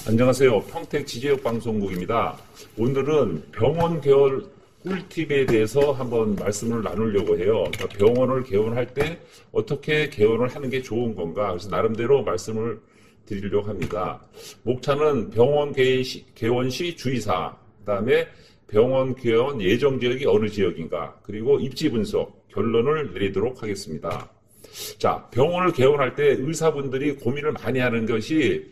안녕하세요. 평택 지제역방송국입니다. 오늘은 병원 개원 꿀팁에 대해서 한번 말씀을 나누려고 해요. 그러니까 병원을 개원할 때 어떻게 개원을 하는 게 좋은 건가. 그래서 나름대로 말씀을 드리려고 합니다. 목차는 병원 개원 시 주의사항, 그다음에 병원 개원 예정 지역이 어느 지역인가, 그리고 입지 분석, 결론을 내리도록 하겠습니다. 자, 병원을 개원할 때 의사분들이 고민을 많이 하는 것이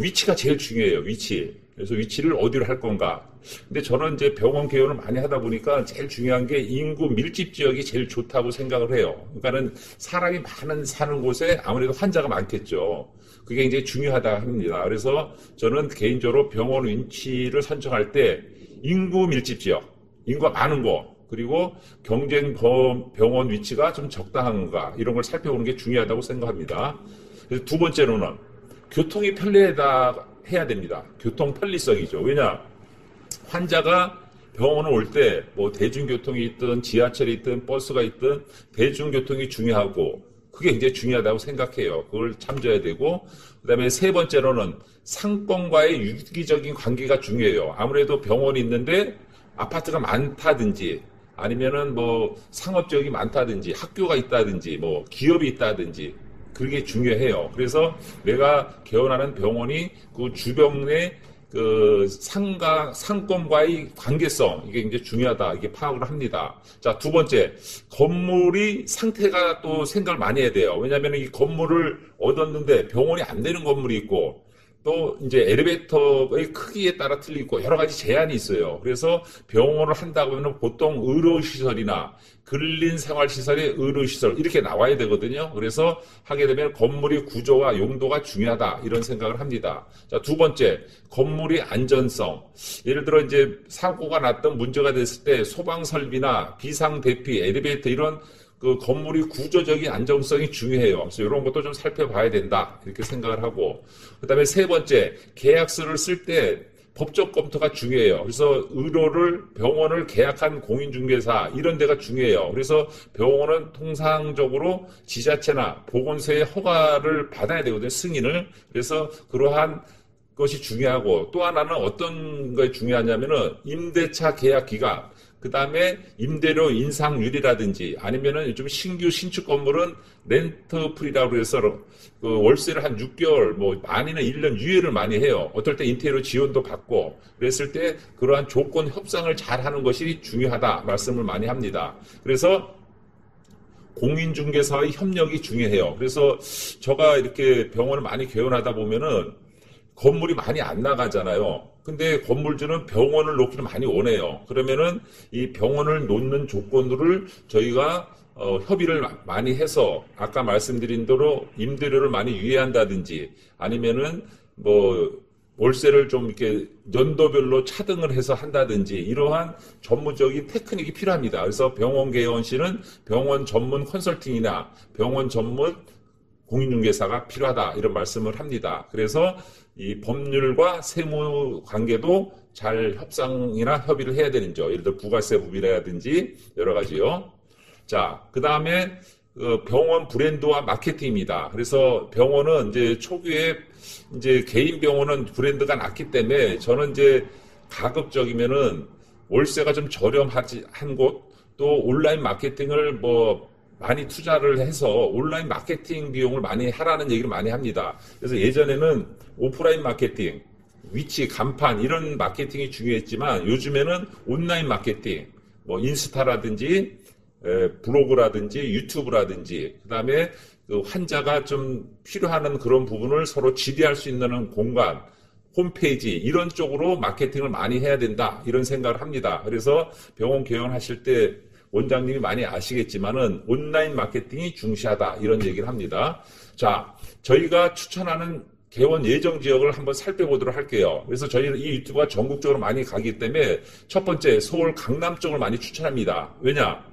위치가 제일 중요해요. 위치. 그래서 위치를 어디로 할 건가. 근데 저는 이제 병원 개원을 많이 하다 보니까 제일 중요한 게 인구 밀집 지역이 제일 좋다고 생각을 해요. 그러니까는 사람이 많은 사는 곳에 아무래도 환자가 많겠죠. 그게 이제 중요하다 합니다. 그래서 저는 개인적으로 병원 위치를 선정할 때 인구 밀집 지역, 인구가 많은 곳, 그리고 경쟁 병원 위치가 좀 적당한가, 이런 걸 살펴보는 게 중요하다고 생각합니다. 그래서 두 번째로는 교통이 해야 됩니다. 교통 편리성이죠. 왜냐? 환자가 병원을 올 때 뭐 대중교통이 있든 지하철이 있든 버스가 있든 대중교통이 중요하고, 그게 굉장히 중요하다고 생각해요. 그걸 참조해야 되고, 그 다음에 세 번째로는 상권과의 유기적인 관계가 중요해요. 아무래도 병원이 있는데 아파트가 많다든지, 아니면은 뭐 상업지역이 많다든지, 학교가 있다든지, 뭐 기업이 있다든지, 그게 중요해요. 그래서 내가 개원하는 병원이 그 주변의 그 상권과의 관계성, 이게 굉장히 중요하다, 이게 파악을 합니다. 자, 두 번째, 건물이 상태가 또 생각을 많이 해야 돼요. 왜냐하면 이 건물을 얻었는데 병원이 안 되는 건물이 있고, 또 이제 엘리베이터의 크기에 따라 틀리고 여러 가지 제한이 있어요. 그래서 병원을 한다고 하면 보통 의료시설이나 근린생활시설의 의료시설 이렇게 나와야 되거든요. 그래서 하게 되면 건물의 구조와 용도가 중요하다, 이런 생각을 합니다. 자, 두 번째, 건물의 안전성. 예를 들어 이제 사고가 났던 문제가 됐을 때 소방설비나 비상대피, 엘리베이터 이런 그 건물이 구조적인 안정성이 중요해요. 그래서 이런 것도 좀 살펴봐야 된다, 이렇게 생각을 하고, 그 다음에 세 번째, 계약서를 쓸 때 법적 검토가 중요해요. 그래서 병원을 계약한 공인중개사, 이런 데가 중요해요. 그래서 병원은 통상적으로 지자체나 보건소의 허가를 받아야 되거든요, 승인을. 그래서 그러한 것이 중요하고, 또 하나는 어떤 것이 중요하냐면은 임대차 계약 기간, 그 다음에 임대료 인상률이라든지, 아니면은 요즘 신규 신축 건물은 렌트 프리라고 해서 그 월세를 한 6개월, 뭐 많이는 1년 유예를 많이 해요. 어떨 때 인테리어 지원도 받고, 그랬을 때 그러한 조건 협상을 잘 하는 것이 중요하다 말씀을 많이 합니다. 그래서 공인중개사의 협력이 중요해요. 그래서 제가 이렇게 병원을 많이 개원하다 보면은 건물이 많이 안 나가잖아요. 근데 건물주는 병원을 놓기를 많이 원해요. 그러면은 이 병원을 놓는 조건들을 저희가 협의를 많이 해서 아까 말씀드린 대로 임대료를 많이 유예한다든지, 아니면은 뭐 월세를 좀 이렇게 연도별로 차등을 해서 한다든지, 이러한 전문적인 테크닉이 필요합니다. 그래서 병원 개원 시는 병원 전문 컨설팅이나 병원 전문 공인중개사가 필요하다, 이런 말씀을 합니다. 그래서 이 법률과 세무 관계도 잘 협상이나 협의를 해야 되는 점, 예를 들어 부가세 부비라든지 여러 가지요. 자, 그 다음에 병원 브랜드와 마케팅입니다. 그래서 병원은 이제 초기에 이제 개인 병원은 브랜드가 낮기 때문에 저는 이제 가급적이면은 월세가 좀 저렴하지 한 곳, 또 온라인 마케팅을 뭐 많이 투자를 해서 온라인 마케팅 비용을 많이 하라는 얘기를 많이 합니다. 그래서 예전에는 오프라인 마케팅, 위치, 간판 이런 마케팅이 중요했지만 요즘에는 온라인 마케팅, 뭐 인스타라든지 블로그라든지 유튜브라든지, 그다음에 그 환자가 좀 필요하는 그런 부분을 서로 질의할 수 있는 공간, 홈페이지 이런 쪽으로 마케팅을 많이 해야 된다, 이런 생각을 합니다. 그래서 병원 개원하실 때 원장님이 많이 아시겠지만은 온라인 마케팅이 중시하다, 이런 얘기를 합니다. 자, 저희가 추천하는 개원 예정 지역을 한번 살펴보도록 할게요. 그래서 저희는 이 유튜브가 전국적으로 많이 가기 때문에 첫 번째, 서울 강남 쪽을 많이 추천합니다. 왜냐?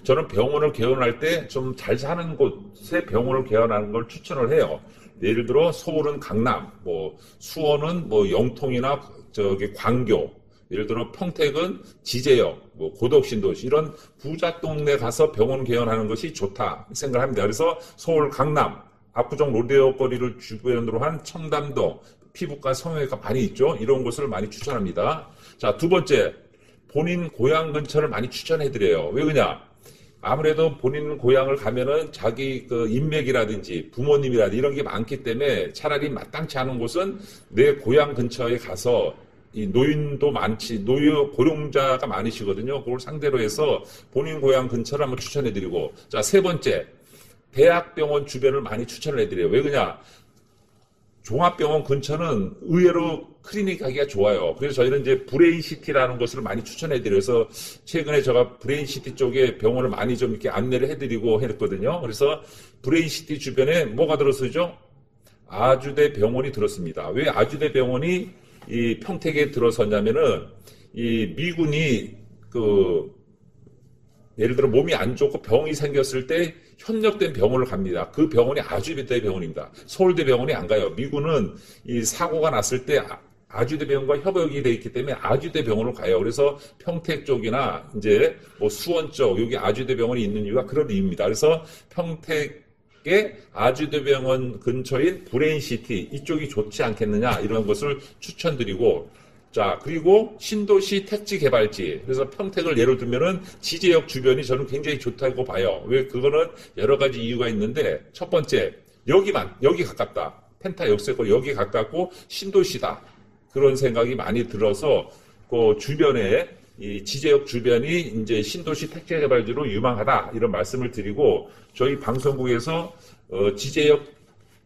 저는 병원을 개원할 때 좀 잘 사는 곳에 병원을 개원하는 걸 추천을 해요. 예를 들어 서울은 강남, 뭐 수원은 뭐 영통이나 저기 광교, 예를 들어 평택은 지제역, 뭐 고덕신도시, 이런 부자 동네 가서 병원 개원하는 것이 좋다 생각합니다. 그래서 서울 강남, 압구정 로데오 거리를 주변으로 한 청담동, 피부과, 성형외과 많이 있죠. 이런 곳을 많이 추천합니다. 자, 두 번째, 본인 고향 근처를 많이 추천해드려요. 왜 그러냐? 아무래도 본인 고향을 가면은 자기 그 인맥이라든지 부모님이라든지 이런 게 많기 때문에 차라리 마땅치 않은 곳은 내 고향 근처에 가서 이 노인도 많지, 고령자가 많으시거든요. 그걸 상대로 해서 본인 고향 근처를 한번 추천해드리고. 자, 세 번째, 대학병원 주변을 많이 추천을 해드려요. 왜 그러냐? 종합병원 근처는 의외로 클리닉 하기가 좋아요. 그래서 저희는 이제 브레인시티라는 곳을 많이 추천해드려서 최근에 제가 브레인시티 쪽에 병원을 많이 좀 이렇게 안내를 해드리고 했거든요. 그래서 브레인시티 주변에 뭐가 들어서죠? 아주대 병원이 들었습니다. 왜 아주대 병원이 이 평택에 들어섰냐면은 이 미군이 예를 들어 몸이 안 좋고 병이 생겼을 때 협력된 병원을 갑니다. 그 병원이 아주대 병원입니다. 서울대 병원이 안 가요. 미군은 이 사고가 났을 때 아주대 병원과 협력이 돼 있기 때문에 아주대 병원으로 가요. 그래서 평택 쪽이나 이제 뭐 수원 쪽 여기 아주대 병원이 있는 이유가 그런 이유입니다. 그래서 평택의 아주대 병원 근처인 브레인시티 이쪽이 좋지 않겠느냐 이런 것을 추천드리고 자, 그리고 신도시 택지 개발지. 그래서 평택을 예로 들면은 지제역 주변이 저는 굉장히 좋다고 봐요. 왜? 그거는 여러 가지 이유가 있는데, 첫 번째, 여기 가깝다. 펜타 역세권 여기 가깝고 신도시다. 그런 생각이 많이 들어서, 그 주변에, 이 지제역 주변이 이제 신도시 택지 개발지로 유망하다. 이런 말씀을 드리고, 저희 방송국에서, 지제역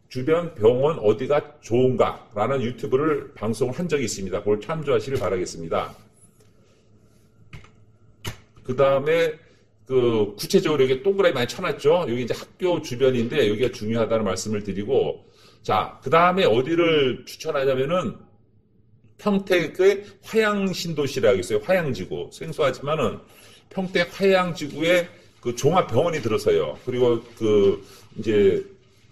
주변 병원 어디가 좋은가라는 유튜브를 방송을 한 적이 있습니다. 그걸 참조하시길 바라겠습니다. 그 다음에 구체적으로 여기 동그라미 많이 쳐놨죠. 여기 이제 학교 주변인데 여기가 중요하다는 말씀을 드리고 자, 그 다음에 어디를 추천하냐면은 평택의 화양신도시라고 있어요. 화양지구 생소하지만은 평택 화양지구에 그 종합병원이 들어서요. 그리고 이제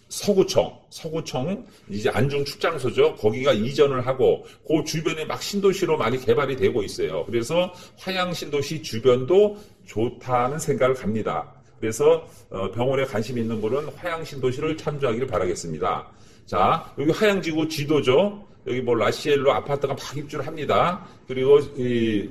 서구청, 이제 안중축장소죠. 거기가 이전을 하고, 그 주변에 막 신도시로 많이 개발이 되고 있어요. 그래서 화양신도시 주변도 좋다는 생각을 갑니다. 그래서, 병원에 관심 있는 분은 화양신도시를 참조하기를 바라겠습니다. 자, 여기 화양지구 지도죠. 여기 뭐 라시엘로 아파트가 막 입주를 합니다. 그리고 이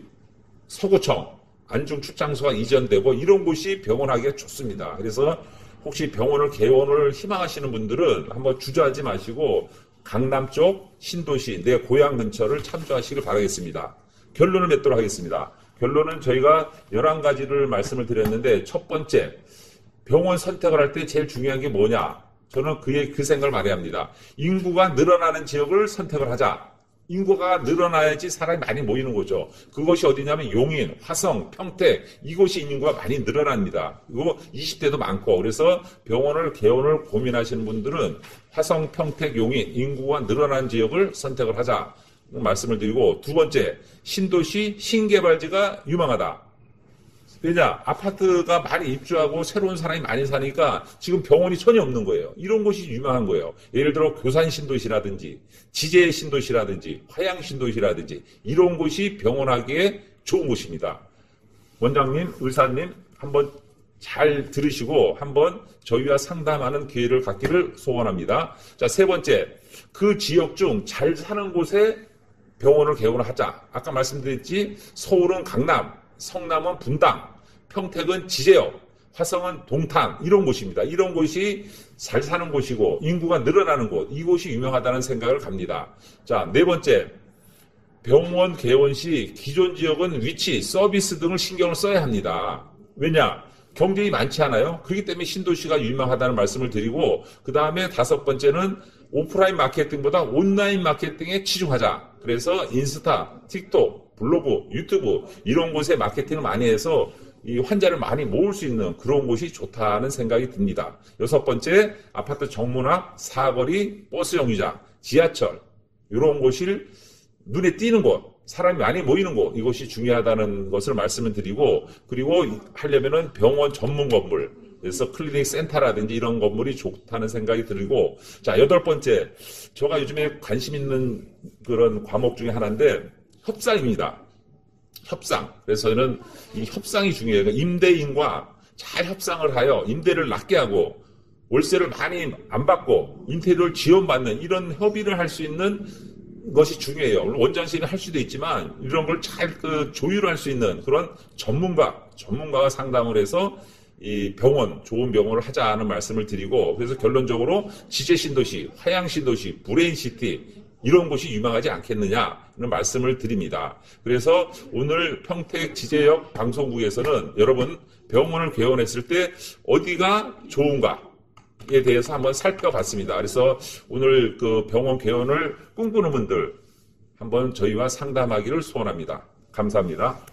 서구청, 안중축장소가 이전되고, 이런 곳이 병원하기가 좋습니다. 그래서, 혹시 병원을 개원을 희망하시는 분들은 한번 주저하지 마시고 강남 쪽 신도시 내 고향 근처를 참조하시길 바라겠습니다. 결론을 맺도록 하겠습니다. 결론은 저희가 11가지를 말씀을 드렸는데 첫 번째 병원 선택을 할 때 제일 중요한 게 뭐냐? 저는 그 생각을 많이 합니다. 인구가 늘어나는 지역을 선택을 하자. 인구가 늘어나야지 사람이 많이 모이는 거죠. 그것이 어디냐면 용인, 화성, 평택 이곳이 인구가 많이 늘어납니다. 이거 20대도 많고 그래서 병원을 개원을 고민하시는 분들은 화성, 평택, 용인 인구가 늘어난 지역을 선택을 하자 말씀을 드리고 두 번째 신도시 신개발지가 유망하다. 왜냐? 아파트가 많이 입주하고 새로운 사람이 많이 사니까 지금 병원이 전혀 없는 거예요. 이런 곳이 유명한 거예요. 예를 들어 교산 신도시라든지 지제 신도시라든지 화양 신도시라든지 이런 곳이 병원하기에 좋은 곳입니다. 원장님, 의사님 한번 잘 들으시고 한번 저희와 상담하는 기회를 갖기를 소원합니다. 자, 세 번째, 그 지역 중 잘 사는 곳에 병원을 개원을 하자. 아까 말씀드렸지 서울은 강남, 성남은 분당, 평택은 지제역, 화성은 동탄 이런 곳입니다. 이런 곳이 잘 사는 곳이고 인구가 늘어나는 곳, 이곳이 유명하다는 생각을 갑니다. 자, 네 번째, 병원 개원 시 기존 지역은 위치, 서비스 등을 신경을 써야 합니다. 왜냐? 경쟁이 많지 않아요? 그렇기 때문에 신도시가 유명하다는 말씀을 드리고 그 다음에 다섯 번째는 오프라인 마케팅보다 온라인 마케팅에 치중하자. 그래서 인스타, 틱톡, 블로그, 유튜브 이런 곳에 마케팅을 많이 해서 이 환자를 많이 모을 수 있는 그런 곳이 좋다는 생각이 듭니다. 여섯 번째, 아파트 정문앞, 사거리, 버스 정류장, 지하철 이런 곳이 눈에 띄는 곳, 사람이 많이 모이는 곳 이것이 중요하다는 것을 말씀을 드리고 그리고 하려면은 병원 전문 건물 그래서 클리닉 센터라든지 이런 건물이 좋다는 생각이 들고 자, 여덟 번째, 제가 요즘에 관심 있는 그런 과목 중에 하나인데 협상입니다. 협상. 그래서 저는 이 협상이 중요해요. 임대인과 잘 협상을 하여 임대를 낮게 하고 월세를 많이 안 받고 인테리어를 지원받는 이런 협의를 할 수 있는 것이 중요해요. 물론 원장실이 할 수도 있지만 이런 걸 잘 조율할 수 있는 그런 전문가가 상담을 해서 이 좋은 병원을 하자는 말씀을 드리고, 그래서 결론적으로 지제신도시, 화양신도시, 브레인시티 이런 곳이 유망하지 않겠느냐는 말씀을 드립니다. 그래서 오늘 평택 지제역 방송국에서는 여러분 병원을 개원했을 때 어디가 좋은가에 대해서 한번 살펴봤습니다. 그래서 오늘 그 병원 개원을 꿈꾸는 분들 한번 저희와 상담하기를 소원합니다. 감사합니다.